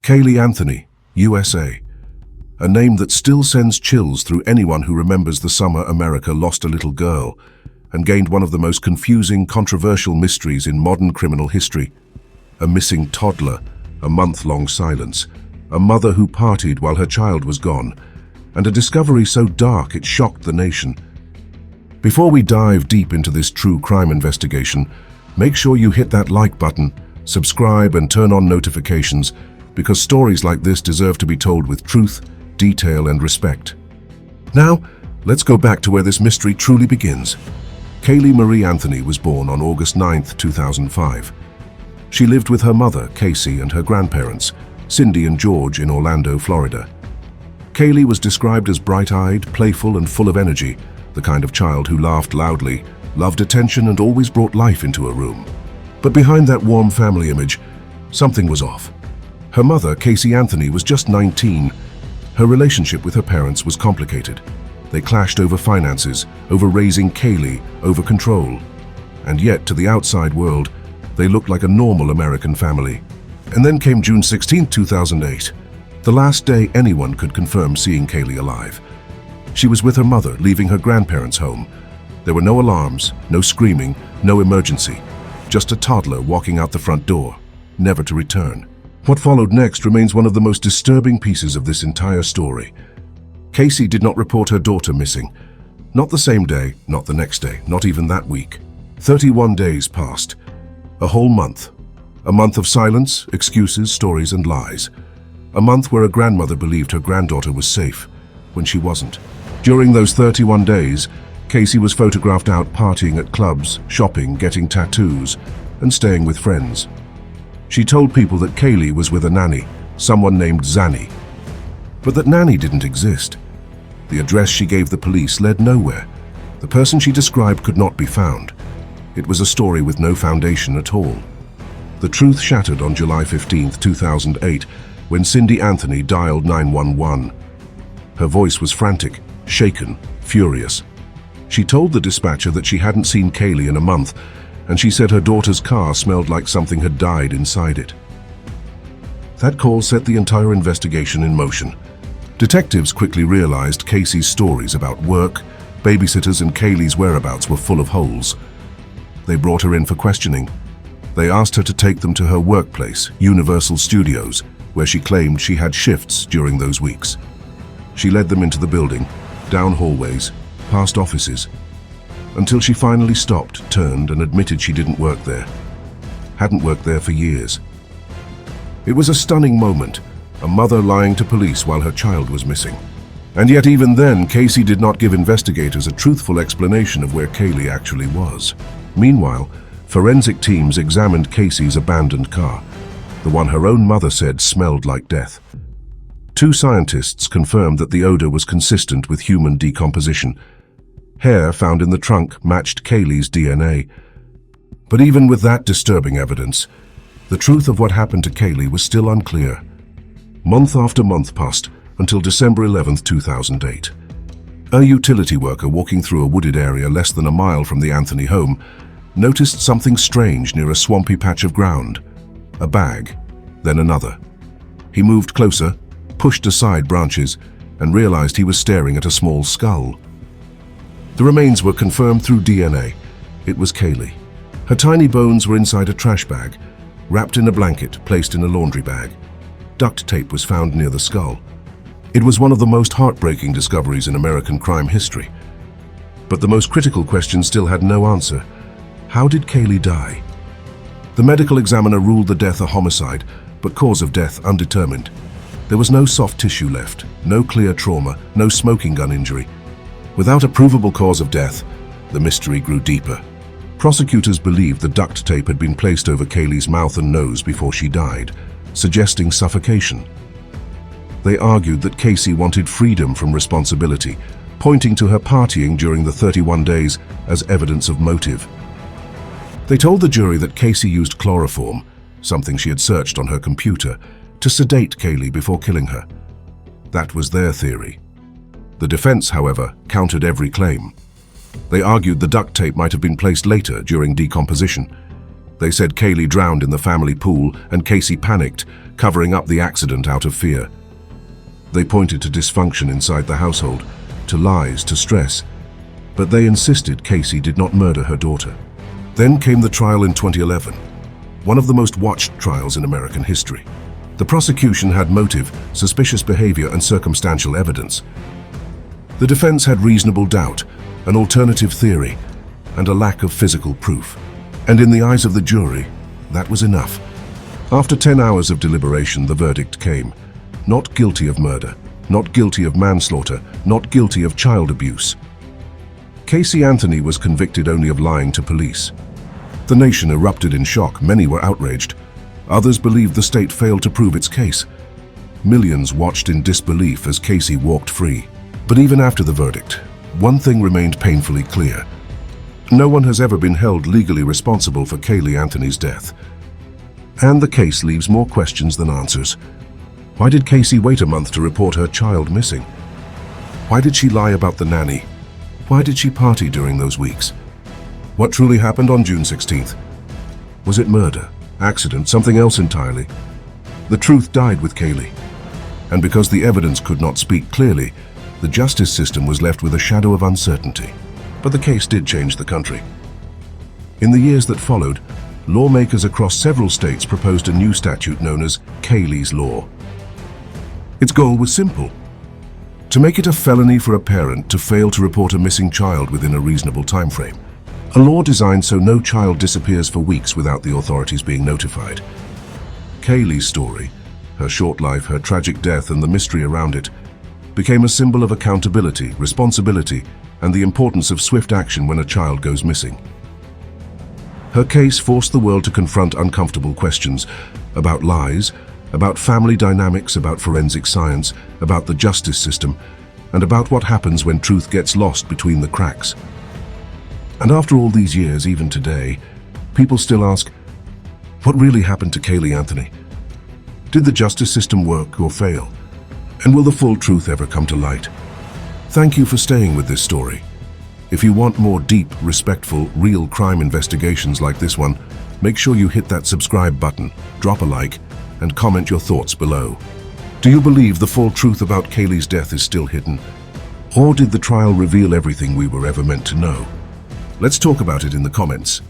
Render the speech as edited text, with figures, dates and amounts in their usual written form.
Caylee Anthony, USA. A name that still sends chills through anyone who remembers the summer America lost a little girl and gained one of the most confusing, controversial mysteries in modern criminal history. A missing toddler, a month-long silence, a mother who partied while her child was gone, and a discovery so dark it shocked the nation. Before we dive deep into this true crime investigation, make sure you hit that like button, subscribe and turn on notifications, because stories like this deserve to be told with truth, detail and respect. Now, let's go back to where this mystery truly begins. Caylee Marie Anthony was born on August 9, 2005. She lived with her mother, Casey, and her grandparents, Cindy and George, in Orlando, Florida. Caylee was described as bright-eyed, playful and full of energy, the kind of child who laughed loudly, loved attention and always brought life into a room. But behind that warm family image, something was off. Her mother, Caylee Anthony, was just 19. Her relationship with her parents was complicated. They clashed over finances, over raising Caylee, over control. And yet, to the outside world, they looked like a normal American family. And then came June 16, 2008, the last day anyone could confirm seeing Caylee alive. She was with her mother, leaving her grandparents' home. There were no alarms, no screaming, no emergency. Just a toddler walking out the front door, never to return. What followed next remains one of the most disturbing pieces of this entire story. Casey did not report her daughter missing. Not the same day, not the next day, not even that week. 31 days passed. A whole month. A month of silence, excuses, stories and lies. A month where a grandmother believed her granddaughter was safe, when she wasn't. During those 31 days, Casey was photographed out partying at clubs, shopping, getting tattoos, and staying with friends. She told people that Caylee was with a nanny, someone named Zanny. But that nanny didn't exist. The address she gave the police led nowhere. The person she described could not be found. It was a story with no foundation at all. The truth shattered on July 15, 2008, when Cindy Anthony dialed 911. Her voice was frantic, shaken, furious. She told the dispatcher that she hadn't seen Caylee in a month, and she said her daughter's car smelled like something had died inside it. That call set the entire investigation in motion. Detectives quickly realized Casey's stories about work, babysitters and Caylee's whereabouts were full of holes. They brought her in for questioning. They asked her to take them to her workplace, Universal Studios, where she claimed she had shifts during those weeks. She led them into the building, down hallways, past offices, until she finally stopped, turned, and admitted she didn't work there. Hadn't worked there for years. It was a stunning moment, a mother lying to police while her child was missing. And yet even then, Casey did not give investigators a truthful explanation of where Caylee actually was. Meanwhile, forensic teams examined Casey's abandoned car, the one her own mother said smelled like death. Two scientists confirmed that the odor was consistent with human decomposition. Hair found in the trunk matched Caylee's DNA. But even with that disturbing evidence, the truth of what happened to Caylee was still unclear. Month after month passed until December 11, 2008. A utility worker walking through a wooded area less than a mile from the Anthony home noticed something strange near a swampy patch of ground. A bag, then another. He moved closer, pushed aside branches, and realized he was staring at a small skull. The remains were confirmed through DNA. It was Caylee. Her tiny bones were inside a trash bag, wrapped in a blanket, placed in a laundry bag. Duct tape was found near the skull. It was one of the most heartbreaking discoveries in American crime history. But the most critical question still had no answer. How did Caylee die? The medical examiner ruled the death a homicide, but cause of death undetermined. There was no soft tissue left, no clear trauma, no smoking gun injury. Without a provable cause of death, the mystery grew deeper. Prosecutors believed the duct tape had been placed over Caylee's mouth and nose before she died, suggesting suffocation. They argued that Casey wanted freedom from responsibility, pointing to her partying during the 31 days as evidence of motive. They told the jury that Casey used chloroform, something she had searched on her computer, to sedate Caylee before killing her. That was their theory. The defense, however, countered every claim. They argued the duct tape might have been placed later during decomposition. They said Caylee drowned in the family pool and Casey panicked, covering up the accident out of fear. They pointed to dysfunction inside the household, to lies, to stress, but they insisted Casey did not murder her daughter. Then came the trial in 2011, one of the most watched trials in American history. The prosecution had motive, suspicious behavior, and circumstantial evidence. The defense had reasonable doubt, an alternative theory, and a lack of physical proof. And in the eyes of the jury, that was enough. After 10 hours of deliberation, the verdict came. Not guilty of murder, not guilty of manslaughter, not guilty of child abuse. Caylee Anthony was convicted only of lying to police. The nation erupted in shock. Many were outraged. Others believed the state failed to prove its case. Millions watched in disbelief as Casey walked free. But even after the verdict, one thing remained painfully clear. No one has ever been held legally responsible for Caylee Anthony's death. And the case leaves more questions than answers. Why did Casey wait a month to report her child missing? Why did she lie about the nanny? Why did she party during those weeks? What truly happened on June 16th? Was it murder, accident, something else entirely? The truth died with Caylee. And because the evidence could not speak clearly, the justice system was left with a shadow of uncertainty. But the case did change the country. In the years that followed, lawmakers across several states proposed a new statute known as Caylee's Law. Its goal was simple: to make it a felony for a parent to fail to report a missing child within a reasonable time frame. A law designed so no child disappears for weeks without the authorities being notified. Caylee's story, her short life, her tragic death, and the mystery around it, became a symbol of accountability, responsibility, and the importance of swift action when a child goes missing. Her case forced the world to confront uncomfortable questions about lies, about family dynamics, about forensic science, about the justice system, and about what happens when truth gets lost between the cracks. And after all these years, even today, people still ask, what really happened to Caylee Anthony? Did the justice system work or fail? And will the full truth ever come to light? Thank you for staying with this story. If you want more deep, respectful, real crime investigations like this one, make sure you hit that subscribe button, drop a like, and comment your thoughts below. Do you believe the full truth about Caylee's death is still hidden? Or did the trial reveal everything we were ever meant to know? Let's talk about it in the comments.